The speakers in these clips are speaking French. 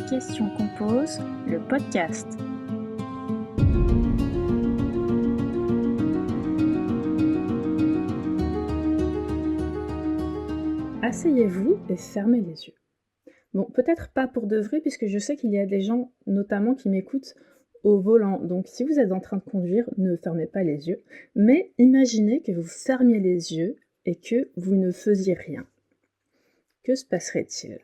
questions qu'on pose, le podcast. Asseyez-vous et fermez les yeux. Bon, peut-être pas pour de vrai, puisque je sais qu'il y a des gens, notamment, qui m'écoutent au volant. Donc, si vous êtes en train de conduire, ne fermez pas les yeux. Mais imaginez que vous fermiez les yeux et que vous ne faisiez rien. Que se passerait-il ?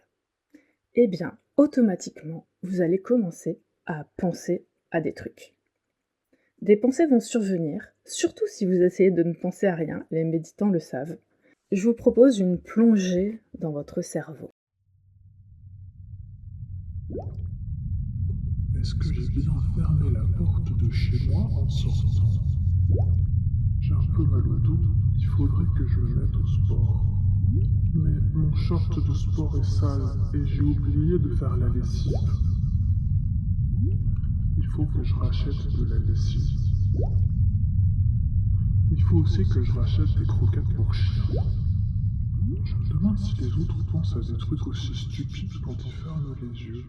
Eh bien, automatiquement, vous allez commencer à penser à des trucs. Des pensées vont survenir, surtout si vous essayez de ne penser à rien, les méditants le savent. Je vous propose une plongée dans votre cerveau. Est-ce que j'ai bien fermé la porte de chez moi en sortant? J'ai un peu mal au dos, il faudrait que je me mette au sport. Mais mon short de sport est sale et j'ai oublié de faire la lessive. Il faut que je rachète de la lessive. Il faut aussi que je rachète des croquettes pour chiens. Je me demande si les autres pensent à des trucs aussi stupides quand ils ferment les yeux.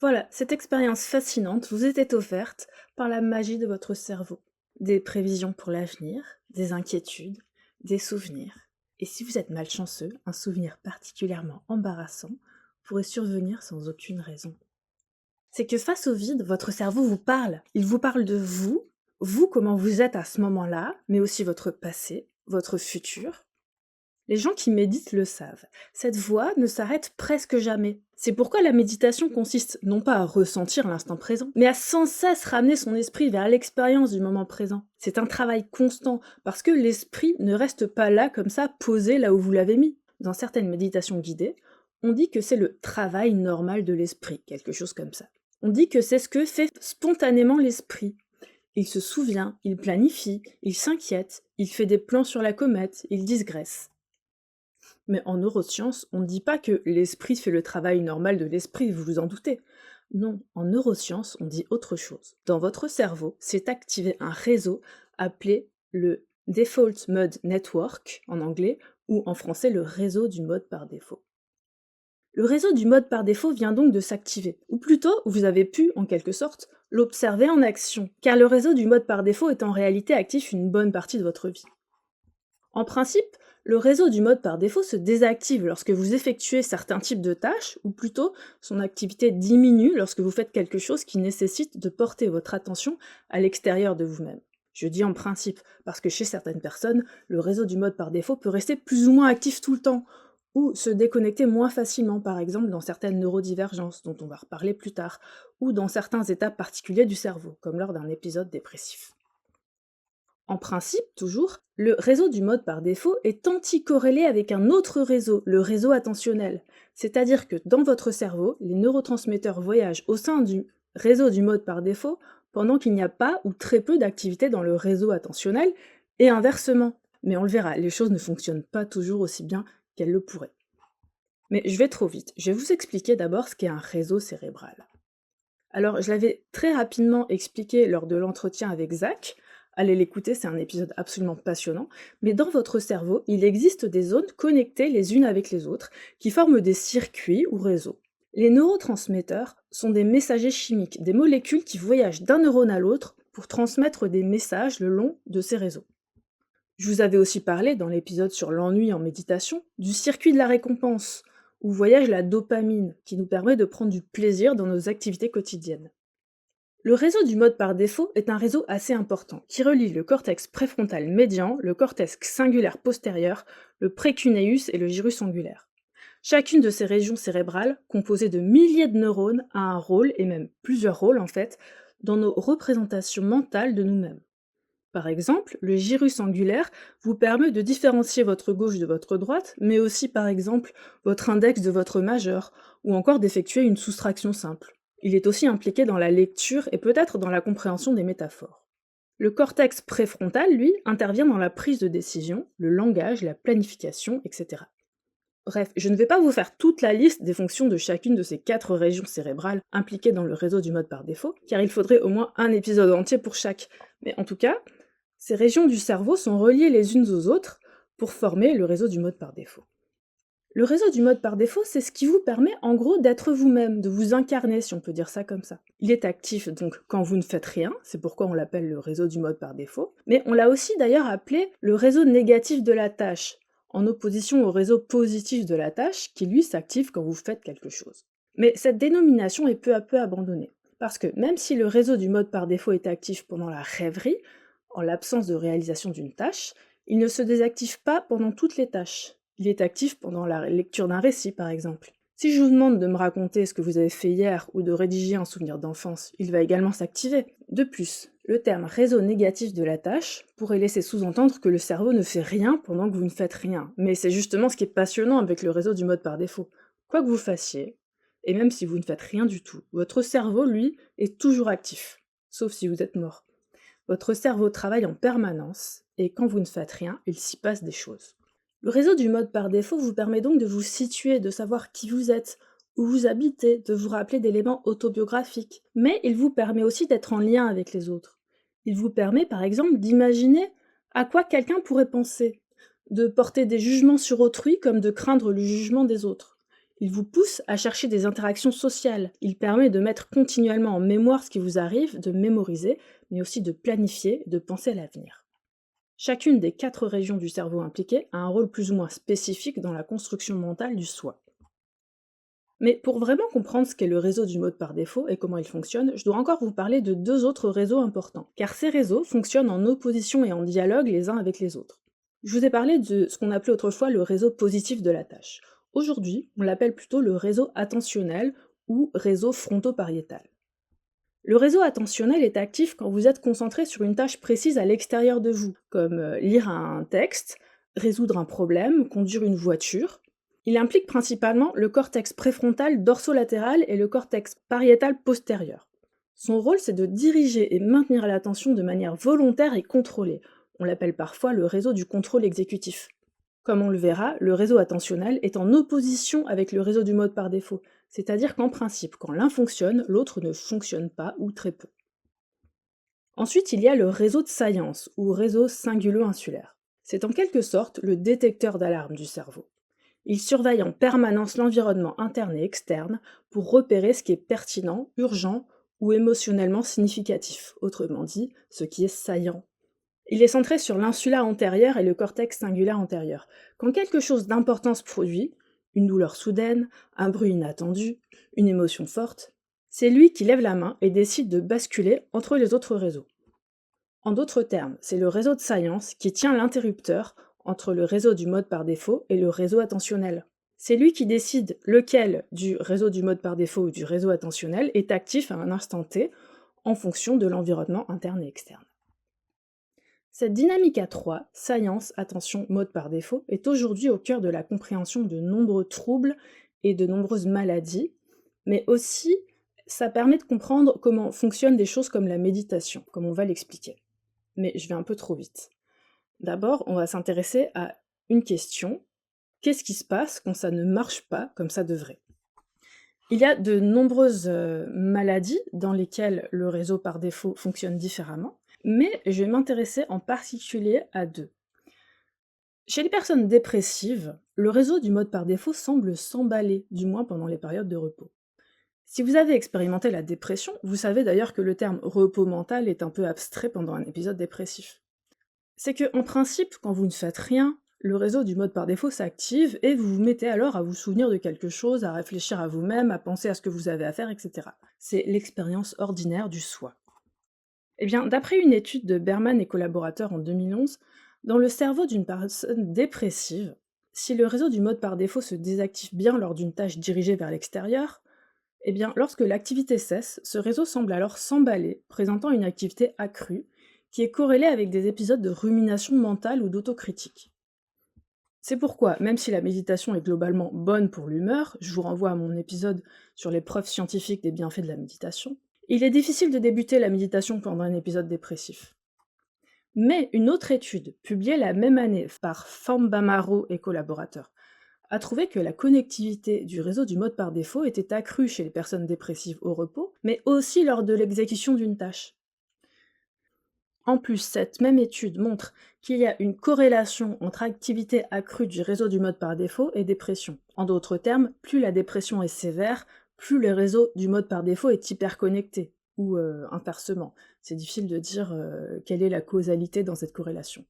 Voilà, cette expérience fascinante vous était offerte par la magie de votre cerveau. Des prévisions pour l'avenir, des inquiétudes, des souvenirs. Et si vous êtes malchanceux, un souvenir particulièrement embarrassant pourrait survenir sans aucune raison. C'est que face au vide, votre cerveau vous parle. Il vous parle de vous comment vous êtes à ce moment-là, mais aussi votre passé, votre futur. Les gens qui méditent le savent. Cette voix ne s'arrête presque jamais. C'est pourquoi la méditation consiste non pas à ressentir l'instant présent, mais à sans cesse ramener son esprit vers l'expérience du moment présent. C'est un travail constant, parce que l'esprit ne reste pas là comme ça, posé là où vous l'avez mis. Dans certaines méditations guidées, on dit que c'est le travail normal de l'esprit, quelque chose comme ça. On dit que c'est ce que fait spontanément l'esprit. Il se souvient, il planifie, il s'inquiète, il fait des plans sur la comète, il digresse. Mais en neurosciences, on ne dit pas que l'esprit fait le travail normal de l'esprit, vous vous en doutez. Non, en neurosciences, on dit autre chose. Dans votre cerveau, s'est activé un réseau appelé le Default Mode Network, en anglais, ou en français le réseau du mode par défaut. Le réseau du mode par défaut vient donc de s'activer, ou plutôt, vous avez pu, en quelque sorte, l'observer en action, car le réseau du mode par défaut est en réalité actif une bonne partie de votre vie. En principe, le réseau du mode par défaut se désactive lorsque vous effectuez certains types de tâches, ou plutôt son activité diminue lorsque vous faites quelque chose qui nécessite de porter votre attention à l'extérieur de vous-même. Je dis en principe, parce que chez certaines personnes, le réseau du mode par défaut peut rester plus ou moins actif tout le temps, ou se déconnecter moins facilement, par exemple dans certaines neurodivergences, dont on va reparler plus tard, ou dans certains états particuliers du cerveau, comme lors d'un épisode dépressif. En principe, toujours, le réseau du mode par défaut est anticorrélé avec un autre réseau, le réseau attentionnel. C'est-à-dire que dans votre cerveau, les neurotransmetteurs voyagent au sein du réseau du mode par défaut pendant qu'il n'y a pas ou très peu d'activité dans le réseau attentionnel, et inversement. Mais on le verra, les choses ne fonctionnent pas toujours aussi bien qu'elles le pourraient. Mais je vais trop vite, je vais vous expliquer d'abord ce qu'est un réseau cérébral. Alors, je l'avais très rapidement expliqué lors de l'entretien avec Zach. Allez l'écouter, c'est un épisode absolument passionnant. Mais dans votre cerveau, il existe des zones connectées les unes avec les autres, qui forment des circuits ou réseaux. Les neurotransmetteurs sont des messagers chimiques, des molécules qui voyagent d'un neurone à l'autre pour transmettre des messages le long de ces réseaux. Je vous avais aussi parlé, dans l'épisode sur l'ennui en méditation, du circuit de la récompense, où voyage la dopamine, qui nous permet de prendre du plaisir dans nos activités quotidiennes. Le réseau du mode par défaut est un réseau assez important, qui relie le cortex préfrontal médian, le cortex singulaire postérieur, le précuneus et le gyrus angulaire. Chacune de ces régions cérébrales, composées de milliers de neurones, a un rôle, et même plusieurs rôles en fait, dans nos représentations mentales de nous-mêmes. Par exemple, le gyrus angulaire vous permet de différencier votre gauche de votre droite, mais aussi par exemple votre index de votre majeur, ou encore d'effectuer une soustraction simple. Il est aussi impliqué dans la lecture et peut-être dans la compréhension des métaphores. Le cortex préfrontal, lui, intervient dans la prise de décision, le langage, la planification, etc. Bref, je ne vais pas vous faire toute la liste des fonctions de chacune de ces 4 régions cérébrales impliquées dans le réseau du mode par défaut, car il faudrait au moins un épisode entier pour chaque. Mais en tout cas, ces régions du cerveau sont reliées les unes aux autres pour former le réseau du mode par défaut. Le réseau du mode par défaut, c'est ce qui vous permet en gros d'être vous-même, de vous incarner si on peut dire ça comme ça. Il est actif donc quand vous ne faites rien, c'est pourquoi on l'appelle le réseau du mode par défaut, mais on l'a aussi d'ailleurs appelé le réseau négatif de la tâche, en opposition au réseau positif de la tâche qui lui s'active quand vous faites quelque chose. Mais cette dénomination est peu à peu abandonnée, parce que même si le réseau du mode par défaut est actif pendant la rêverie, en l'absence de réalisation d'une tâche, il ne se désactive pas pendant toutes les tâches. Il est actif pendant la lecture d'un récit, par exemple. Si je vous demande de me raconter ce que vous avez fait hier ou de rédiger un souvenir d'enfance, il va également s'activer. De plus, le terme réseau négatif de la tâche pourrait laisser sous-entendre que le cerveau ne fait rien pendant que vous ne faites rien. Mais c'est justement ce qui est passionnant avec le réseau du mode par défaut. Quoi que vous fassiez, et même si vous ne faites rien du tout, votre cerveau, lui, est toujours actif. Sauf si vous êtes mort. Votre cerveau travaille en permanence, et quand vous ne faites rien, il s'y passe des choses. Le réseau du mode par défaut vous permet donc de vous situer, de savoir qui vous êtes, où vous habitez, de vous rappeler d'éléments autobiographiques. Mais il vous permet aussi d'être en lien avec les autres. Il vous permet par exemple d'imaginer à quoi quelqu'un pourrait penser, de porter des jugements sur autrui comme de craindre le jugement des autres. Il vous pousse à chercher des interactions sociales. Il permet de mettre continuellement en mémoire ce qui vous arrive, de mémoriser, mais aussi de planifier, de penser à l'avenir. Chacune des 4 régions du cerveau impliquées a un rôle plus ou moins spécifique dans la construction mentale du soi. Mais pour vraiment comprendre ce qu'est le réseau du mode par défaut et comment il fonctionne, je dois encore vous parler de 2 autres réseaux importants, car ces réseaux fonctionnent en opposition et en dialogue les uns avec les autres. Je vous ai parlé de ce qu'on appelait autrefois le réseau positif de la tâche. Aujourd'hui, on l'appelle plutôt le réseau attentionnel ou réseau fronto-pariétal. Le réseau attentionnel est actif quand vous êtes concentré sur une tâche précise à l'extérieur de vous, comme lire un texte, résoudre un problème, conduire une voiture. Il implique principalement le cortex préfrontal dorsolatéral et le cortex pariétal postérieur. Son rôle, c'est de diriger et maintenir l'attention de manière volontaire et contrôlée. On l'appelle parfois le réseau du contrôle exécutif. Comme on le verra, le réseau attentionnel est en opposition avec le réseau du mode par défaut, c'est-à-dire qu'en principe, quand l'un fonctionne, l'autre ne fonctionne pas ou très peu. Ensuite, il y a le réseau de science, ou réseau singulo-insulaire. C'est en quelque sorte le détecteur d'alarme du cerveau. Il surveille en permanence l'environnement interne et externe pour repérer ce qui est pertinent, urgent ou émotionnellement significatif, autrement dit, ce qui est saillant. Il est centré sur l'insula antérieure et le cortex singulaire antérieur. Quand quelque chose d'important se produit, une douleur soudaine, un bruit inattendu, une émotion forte, c'est lui qui lève la main et décide de basculer entre les autres réseaux. En d'autres termes, c'est le réseau de science qui tient l'interrupteur entre le réseau du mode par défaut et le réseau attentionnel. C'est lui qui décide lequel du réseau du mode par défaut ou du réseau attentionnel est actif à un instant T en fonction de l'environnement interne et externe. Cette dynamique à 3, science, attention, mode par défaut, est aujourd'hui au cœur de la compréhension de nombreux troubles et de nombreuses maladies, mais aussi ça permet de comprendre comment fonctionnent des choses comme la méditation, comme on va l'expliquer. Mais je vais un peu trop vite. D'abord, on va s'intéresser à une question. Qu'est-ce qui se passe quand ça ne marche pas comme ça devrait ? Il y a de nombreuses maladies dans lesquelles le réseau par défaut fonctionne différemment, mais je vais m'intéresser en particulier à 2. Chez les personnes dépressives, le réseau du mode par défaut semble s'emballer, du moins pendant les périodes de repos. Si vous avez expérimenté la dépression, vous savez d'ailleurs que le terme repos mental est un peu abstrait pendant un épisode dépressif. C'est que, en principe, quand vous ne faites rien, le réseau du mode par défaut s'active et vous vous mettez alors à vous souvenir de quelque chose, à réfléchir à vous-même, à penser à ce que vous avez à faire, etc. C'est l'expérience ordinaire du soi. Eh bien, d'après une étude de Berman et collaborateurs en 2011, dans le cerveau d'une personne dépressive, si le réseau du mode par défaut se désactive bien lors d'une tâche dirigée vers l'extérieur, eh bien, lorsque l'activité cesse, ce réseau semble alors s'emballer, présentant une activité accrue, qui est corrélée avec des épisodes de rumination mentale ou d'autocritique. C'est pourquoi, même si la méditation est globalement bonne pour l'humeur, je vous renvoie à mon épisode sur les preuves scientifiques des bienfaits de la méditation, il est difficile de débuter la méditation pendant un épisode dépressif. Mais une autre étude, publiée la même année par Fambamaro et collaborateurs, a trouvé que la connectivité du réseau du mode par défaut était accrue chez les personnes dépressives au repos, mais aussi lors de l'exécution d'une tâche. En plus, cette même étude montre qu'il y a une corrélation entre activité accrue du réseau du mode par défaut et dépression. En d'autres termes, plus la dépression est sévère, plus le réseau du mode par défaut est hyperconnecté, ou inversement. C'est difficile de dire quelle est la causalité dans cette corrélation.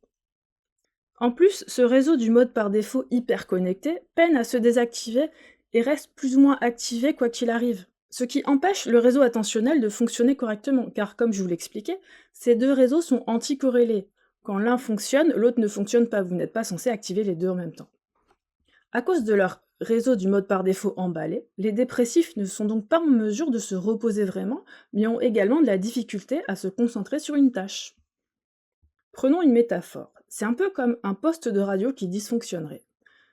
En plus, ce réseau du mode par défaut hyperconnecté peine à se désactiver et reste plus ou moins activé quoi qu'il arrive. Ce qui empêche le réseau attentionnel de fonctionner correctement, car comme je vous l'expliquais, ces deux réseaux sont anticorrélés. Quand l'un fonctionne, l'autre ne fonctionne pas, vous n'êtes pas censé activer les deux en même temps. À cause de leur réseau du mode par défaut emballé, les dépressifs ne sont donc pas en mesure de se reposer vraiment, mais ont également de la difficulté à se concentrer sur une tâche. Prenons une métaphore. C'est un peu comme un poste de radio qui dysfonctionnerait.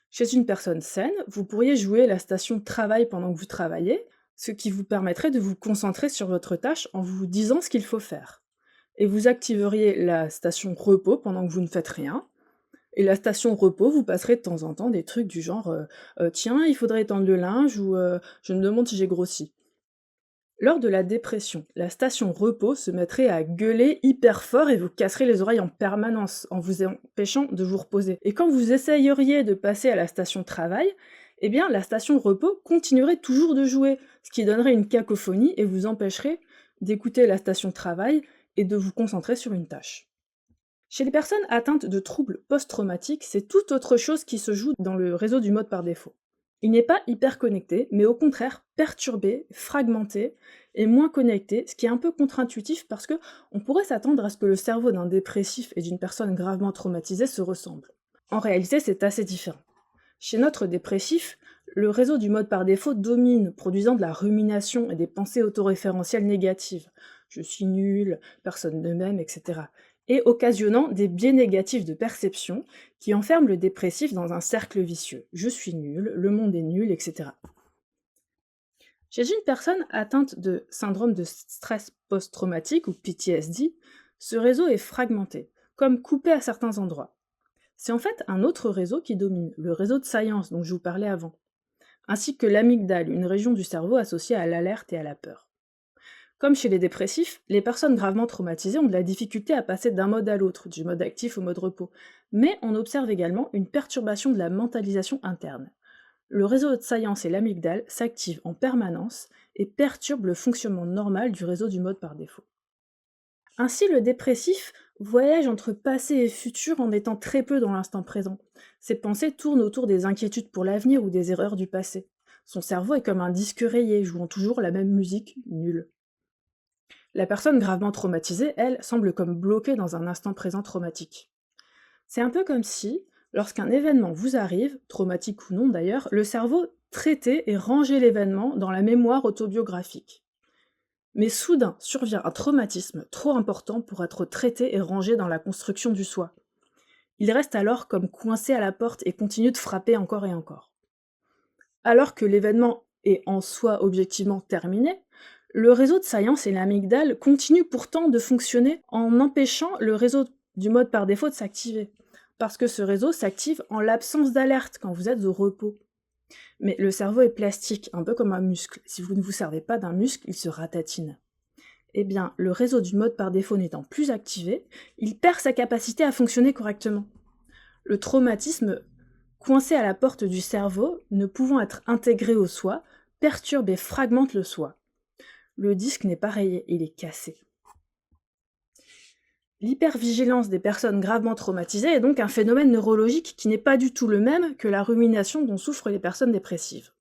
Chez une personne saine, vous pourriez jouer la station travail pendant que vous travaillez, ce qui vous permettrait de vous concentrer sur votre tâche en vous disant ce qu'il faut faire. Et vous activeriez la station repos pendant que vous ne faites rien. Et la station repos, vous passerez de temps en temps des trucs du genre tiens, il faudrait étendre le linge ou je me demande si j'ai grossi. Lors de la dépression, la station repos se mettrait à gueuler hyper fort et vous casserait les oreilles en permanence en vous empêchant de vous reposer. Et quand vous essayeriez de passer à la station travail, eh bien la station repos continuerait toujours de jouer, ce qui donnerait une cacophonie et vous empêcherait d'écouter la station travail et de vous concentrer sur une tâche. Chez les personnes atteintes de troubles post-traumatiques, c'est tout autre chose qui se joue dans le réseau du mode par défaut. Il n'est pas hyper connecté, mais au contraire perturbé, fragmenté et moins connecté, ce qui est un peu contre-intuitif parce que on pourrait s'attendre à ce que le cerveau d'un dépressif et d'une personne gravement traumatisée se ressemblent. En réalité, c'est assez différent. Chez notre dépressif, le réseau du mode par défaut domine, produisant de la rumination et des pensées autoréférentielles négatives. Je suis nul, personne ne m'aime, etc. Et occasionnant des biais négatifs de perception qui enferment le dépressif dans un cercle vicieux. Je suis nul, le monde est nul, etc. Chez une personne atteinte de syndrome de stress post-traumatique ou PTSD, ce réseau est fragmenté, comme coupé à certains endroits. C'est en fait un autre réseau qui domine, le réseau de science dont je vous parlais avant, ainsi que l'amygdale, une région du cerveau associée à l'alerte et à la peur. Comme chez les dépressifs, les personnes gravement traumatisées ont de la difficulté à passer d'un mode à l'autre, du mode actif au mode repos, mais on observe également une perturbation de la mentalisation interne. Le réseau de science et l'amygdale s'activent en permanence et perturbent le fonctionnement normal du réseau du mode par défaut. Ainsi, le dépressif voyage entre passé et futur en étant très peu dans l'instant présent. Ses pensées tournent autour des inquiétudes pour l'avenir ou des erreurs du passé. Son cerveau est comme un disque rayé, jouant toujours la même musique nulle. La personne gravement traumatisée, elle, semble comme bloquée dans un instant présent traumatique. C'est un peu comme si, lorsqu'un événement vous arrive, traumatique ou non d'ailleurs, le cerveau traitait et rangeait l'événement dans la mémoire autobiographique. Mais soudain survient un traumatisme trop important pour être traité et rangé dans la construction du soi. Il reste alors comme coincé à la porte et continue de frapper encore et encore. Alors que l'événement est en soi objectivement terminé, le réseau de science et l'amygdale continuent pourtant de fonctionner en empêchant le réseau du mode par défaut de s'activer, parce que ce réseau s'active en l'absence d'alerte quand vous êtes au repos. Mais le cerveau est plastique, un peu comme un muscle. Si vous ne vous servez pas d'un muscle, il se ratatine. Eh bien, le réseau du mode par défaut n'étant plus activé, il perd sa capacité à fonctionner correctement. Le traumatisme, coincé à la porte du cerveau, ne pouvant être intégré au soi, perturbe et fragmente le soi. Le disque n'est pas rayé, il est cassé. L'hypervigilance des personnes gravement traumatisées est donc un phénomène neurologique qui n'est pas du tout le même que la rumination dont souffrent les personnes dépressives.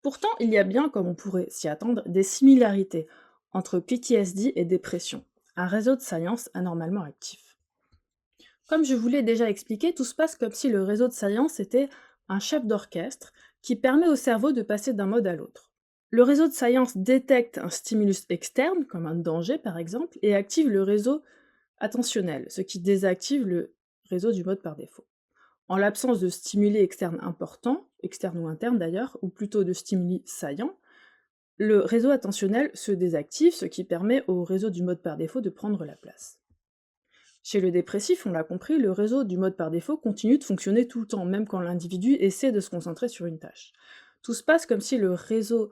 Pourtant, il y a bien, comme on pourrait s'y attendre, des similarités entre PTSD et dépression, un réseau de science anormalement actif. Comme je vous l'ai déjà expliqué, tout se passe comme si le réseau de science était un chef d'orchestre qui permet au cerveau de passer d'un mode à l'autre. Le réseau de science détecte un stimulus externe, comme un danger par exemple, et active le réseau attentionnel, ce qui désactive le réseau du mode par défaut. En l'absence de stimuli externes importants, externes ou internes d'ailleurs, ou plutôt de stimuli saillants, le réseau attentionnel se désactive, ce qui permet au réseau du mode par défaut de prendre la place. Chez le dépressif, on l'a compris, le réseau du mode par défaut continue de fonctionner tout le temps, même quand l'individu essaie de se concentrer sur une tâche. Tout se passe comme si le réseau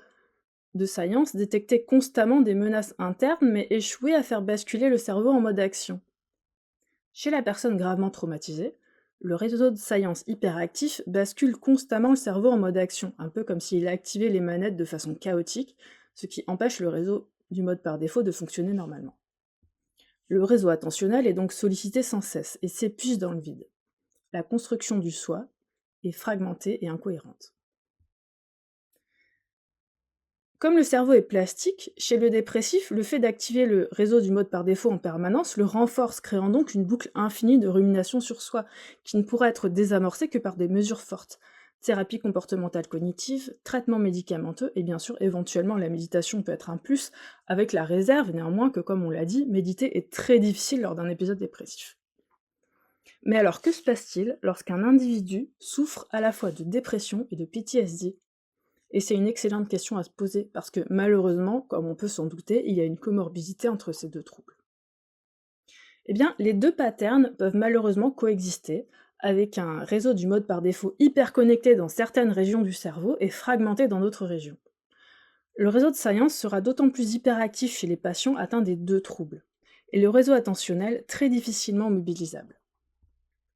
de Science détectait constamment des menaces internes mais échouait à faire basculer le cerveau en mode action. Chez la personne gravement traumatisée, le réseau de Science hyperactif bascule constamment le cerveau en mode action, un peu comme s'il activait les manettes de façon chaotique, ce qui empêche le réseau du mode par défaut de fonctionner normalement. Le réseau attentionnel est donc sollicité sans cesse et s'épuise dans le vide. La construction du soi est fragmentée et incohérente. Comme le cerveau est plastique, chez le dépressif, le fait d'activer le réseau du mode par défaut en permanence le renforce, créant donc une boucle infinie de rumination sur soi, qui ne pourra être désamorcée que par des mesures fortes. Thérapie comportementale cognitive, traitement médicamenteux et bien sûr éventuellement la méditation peut être un plus, avec la réserve néanmoins que comme on l'a dit, méditer est très difficile lors d'un épisode dépressif. Mais alors que se passe-t-il lorsqu'un individu souffre à la fois de dépression et de PTSD ? Et c'est une excellente question à se poser, parce que malheureusement, comme on peut s'en douter, il y a une comorbidité entre ces deux troubles. Eh bien, les deux patterns peuvent malheureusement coexister, avec un réseau du mode par défaut hyper connecté dans certaines régions du cerveau et fragmenté dans d'autres régions. Le réseau de Science sera d'autant plus hyperactif chez les patients atteints des deux troubles, et le réseau attentionnel très difficilement mobilisable.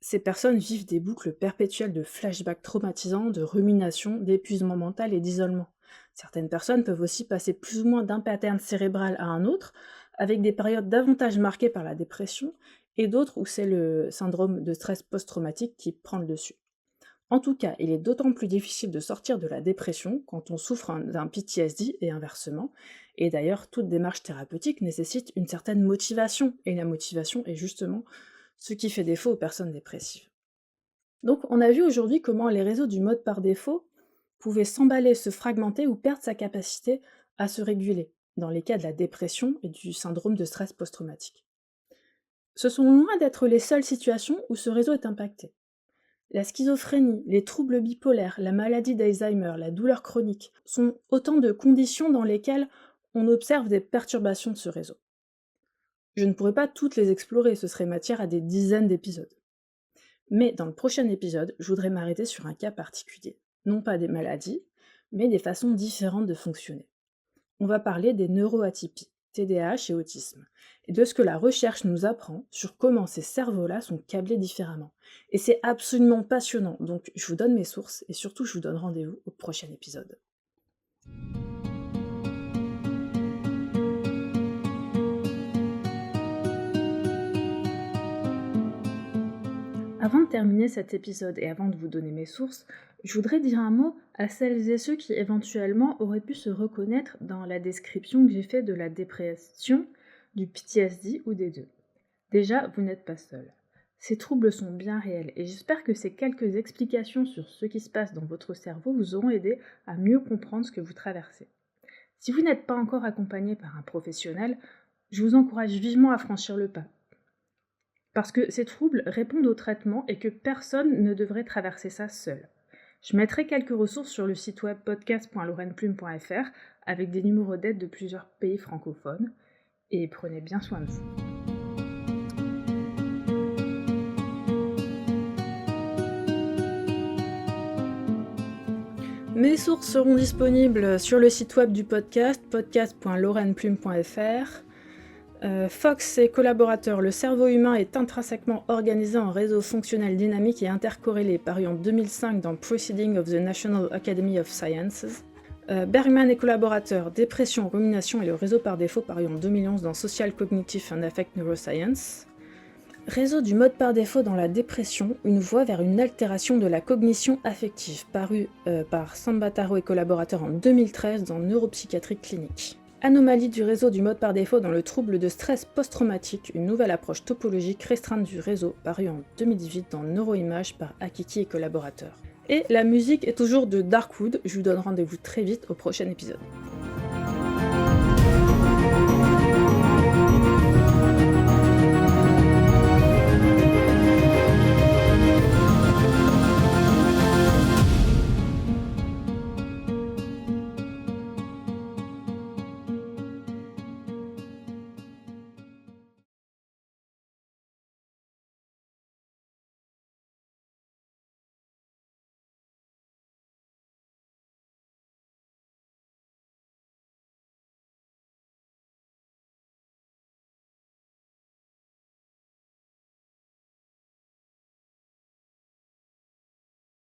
Ces personnes vivent des boucles perpétuelles de flashbacks traumatisants, de rumination, d'épuisement mental et d'isolement. Certaines personnes peuvent aussi passer plus ou moins d'un pattern cérébral à un autre, avec des périodes davantage marquées par la dépression, et d'autres où c'est le syndrome de stress post-traumatique qui prend le dessus. En tout cas, il est d'autant plus difficile de sortir de la dépression quand on souffre d'un PTSD et inversement, et d'ailleurs toute démarche thérapeutique nécessite une certaine motivation, et la motivation est justement ce qui fait défaut aux personnes dépressives. Donc on a vu aujourd'hui comment les réseaux du mode par défaut pouvaient s'emballer, se fragmenter ou perdre sa capacité à se réguler, dans les cas de la dépression et du syndrome de stress post-traumatique. Ce sont loin d'être les seules situations où ce réseau est impacté. La schizophrénie, les troubles bipolaires, la maladie d'Alzheimer, la douleur chronique sont autant de conditions dans lesquelles on observe des perturbations de ce réseau. Je ne pourrais pas toutes les explorer, ce serait matière à des dizaines d'épisodes. Mais dans le prochain épisode, je voudrais m'arrêter sur un cas particulier. Non pas des maladies, mais des façons différentes de fonctionner. On va parler des neuroatypies, TDAH et autisme, et de ce que la recherche nous apprend sur comment ces cerveaux-là sont câblés différemment. Et c'est absolument passionnant, donc je vous donne mes sources, et surtout je vous donne rendez-vous au prochain épisode. Avant de terminer cet épisode et avant de vous donner mes sources, je voudrais dire un mot à celles et ceux qui éventuellement auraient pu se reconnaître dans la description que j'ai faite de la dépression, du PTSD ou des deux. Déjà, vous n'êtes pas seul. Ces troubles sont bien réels et j'espère que ces quelques explications sur ce qui se passe dans votre cerveau vous auront aidé à mieux comprendre ce que vous traversez. Si vous n'êtes pas encore accompagné par un professionnel, je vous encourage vivement à franchir le pas. Parce que ces troubles répondent au traitement et que personne ne devrait traverser ça seul. Je mettrai quelques ressources sur le site web podcast.laureneplume.fr avec des numéros d'aide de plusieurs pays francophones. Et prenez bien soin de vous. Mes sources seront disponibles sur le site web du podcast, podcast.laureneplume.fr. Fox, ses collaborateurs, le cerveau humain est intrinsèquement organisé en réseaux fonctionnels dynamiques et intercorrélés, paru en 2005 dans Proceedings of the National Academy of Sciences. Bergman et collaborateurs, dépression, rumination et le réseau par défaut, paru en 2011 dans Social Cognitive and Affect Neuroscience. Réseau du mode par défaut dans la dépression, une voie vers une altération de la cognition affective, paru par Sambataro et collaborateurs en 2013 dans Neuropsychiatrie clinique. Anomalie du réseau du mode par défaut dans le trouble de stress post-traumatique, une nouvelle approche topologique restreinte du réseau, paru en 2018 dans Neuroimage par Akiki et collaborateurs. Et la musique est toujours de Darkwood, je vous donne rendez-vous très vite au prochain épisode.